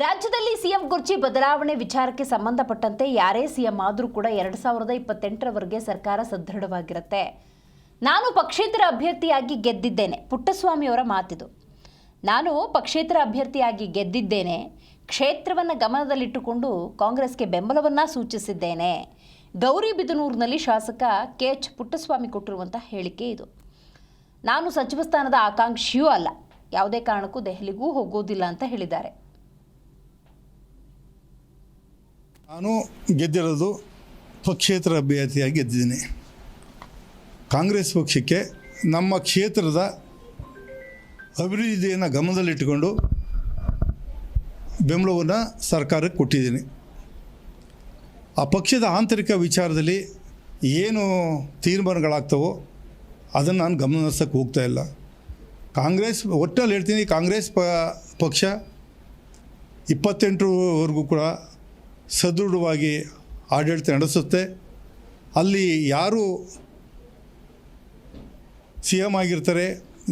ರಾಜ್ಯದಲ್ಲಿ ಸಿಎಂ ಕುರ್ಚಿ ಬದಲಾವಣೆ ವಿಚಾರಕ್ಕೆ ಸಂಬಂಧಪಟ್ಟಂತೆ ಯಾರೇ ಸಿಎಂ ಆದರೂ ಕೂಡ 2028ರವರೆಗೆ ಸರ್ಕಾರ ಸದೃಢವಾಗಿರುತ್ತೆ. ನಾನು ಪಕ್ಷೇತರ ಅಭ್ಯರ್ಥಿಯಾಗಿ ಗೆದ್ದಿದ್ದೇನೆ. ಪುಟ್ಟಸ್ವಾಮಿ ಅವರ ಮಾತಿದು. ನಾನು ಪಕ್ಷೇತರ ಅಭ್ಯರ್ಥಿಯಾಗಿ ಗೆದ್ದಿದ್ದೇನೆ. ಕ್ಷೇತ್ರವನ್ನು ಗಮನದಲ್ಲಿಟ್ಟುಕೊಂಡು ಕಾಂಗ್ರೆಸ್ಗೆ ಬೆಂಬಲವನ್ನು ಸೂಚಿಸಿದ್ದೇನೆ. ಗೌರಿಬಿದನೂರಿನಲ್ಲಿ ಶಾಸಕ ಕೆಎಚ್ ಪುಟ್ಟಸ್ವಾಮಿ ಕೊಟ್ಟಿರುವಂತಹ ಹೇಳಿಕೆ ಇದು. ನಾನು ಸಚಿವ ಸ್ಥಾನದ ಆಕಾಂಕ್ಷಿಯೂ ಅಲ್ಲ, ಯಾವುದೇ ಕಾರಣಕ್ಕೂ ದೆಹಲಿಗೂ ಹೋಗೋದಿಲ್ಲ ಅಂತ ಹೇಳಿದ್ದಾರೆ. ನಾನು ಗೆದ್ದಿರೋದು ಪಕ್ಷೇತರ ಅಭ್ಯರ್ಥಿಯಾಗಿ ಗೆದ್ದಿದ್ದೀನಿ. ಕಾಂಗ್ರೆಸ್ ಪಕ್ಷಕ್ಕೆ ನಮ್ಮ ಕ್ಷೇತ್ರದ ಅಭಿವೃದ್ಧಿಯನ್ನು ಗಮನದಲ್ಲಿಟ್ಟುಕೊಂಡು ಬೆಂಬಲವನ್ನು ಸರ್ಕಾರಕ್ಕೆ ಕೊಟ್ಟಿದ್ದೀನಿ. ಆ ಪಕ್ಷದ ಆಂತರಿಕ ವಿಚಾರದಲ್ಲಿ ಏನು ತೀರ್ಮಾನಗಳಾಗ್ತವೋ ಅದನ್ನು ನಾನು ಗಮನಿಸೋಕ್ಕೆ ಹೋಗ್ತಾ ಇಲ್ಲ. ಕಾಂಗ್ರೆಸ್ ಒಟ್ಟಲ್ಲಿ ಹೇಳ್ತೀನಿ, ಕಾಂಗ್ರೆಸ್ ಪಕ್ಷ 28ರವರೆಗೂ ಕೂಡ ಸದೃಢವಾಗಿ ಆಡಳಿತ ನಡೆಸುತ್ತೆ. ಅಲ್ಲಿ ಯಾರು ಸಿ ಎಮ್ ಆಗಿರ್ತಾರೆ,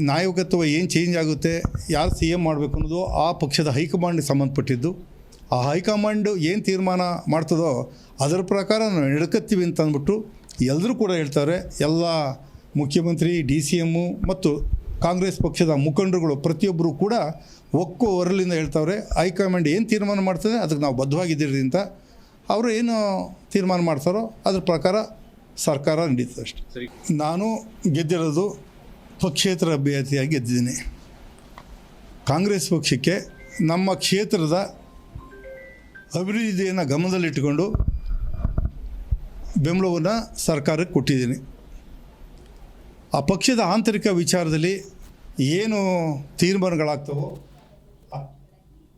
ನಾಯಕತ್ವ ಏನು ಚೇಂಜ್ ಆಗುತ್ತೆ, ಯಾರು ಸಿ ಎಮ್ ಮಾಡಬೇಕು ಅನ್ನೋದು ಆ ಪಕ್ಷದ ಹೈಕಮಾಂಡ್ಗೆ ಸಂಬಂಧಪಟ್ಟಿದ್ದು. ಆ ಹೈಕಮಾಂಡ್ ಏನು ತೀರ್ಮಾನ ಮಾಡ್ತದೋ ಅದರ ಪ್ರಕಾರ ನಾವು ನಡ್ಕೊತೀವಿ ಅಂತ ಅಂದ್ಬಿಟ್ಟು ಎಲ್ಲರೂ ಕೂಡ ಹೇಳ್ತಾರೆ. ಎಲ್ಲ ಮುಖ್ಯಮಂತ್ರಿ, DCM ಮತ್ತು ಕಾಂಗ್ರೆಸ್ ಪಕ್ಷದ ಮುಖಂಡರುಗಳು ಪ್ರತಿಯೊಬ್ಬರು ಕೂಡ ಒಕ್ಕು ಹೊರಲಿಂದ ಹೇಳ್ತಾವ್ರೆ, ಹೈಕಮಾಂಡ್ ಏನು ತೀರ್ಮಾನ ಮಾಡ್ತದೆ ಅದಕ್ಕೆ ನಾವು ಬದ್ಧವಾಗಿದ್ದೀರಿ ಅಂತ. ಅವರು ಏನು ತೀರ್ಮಾನ ಮಾಡ್ತಾರೋ ಅದ್ರ ಪ್ರಕಾರ ಸರ್ಕಾರ ನಡೀತದೆ ಅಷ್ಟೆ. ಸರಿ, ನಾನು ಗೆದ್ದಿರೋದು ಪಕ್ಷೇತರ ಅಭ್ಯರ್ಥಿಯಾಗಿ ಗೆದ್ದಿದ್ದೀನಿ. ಕಾಂಗ್ರೆಸ್ ಪಕ್ಷಕ್ಕೆ ನಮ್ಮ ಕ್ಷೇತ್ರದ ಅಭಿವೃದ್ಧಿಯನ್ನು ಗಮನದಲ್ಲಿಟ್ಟುಕೊಂಡು ಬೆಂಬಲವನ್ನು ಸರ್ಕಾರಕ್ಕೆ ಕೊಟ್ಟಿದ್ದೀನಿ. ಆ ಪಕ್ಷದ ಆಂತರಿಕ ವಿಚಾರದಲ್ಲಿ ಏನು ತೀರ್ಮಾನಗಳಾಗ್ತವೋ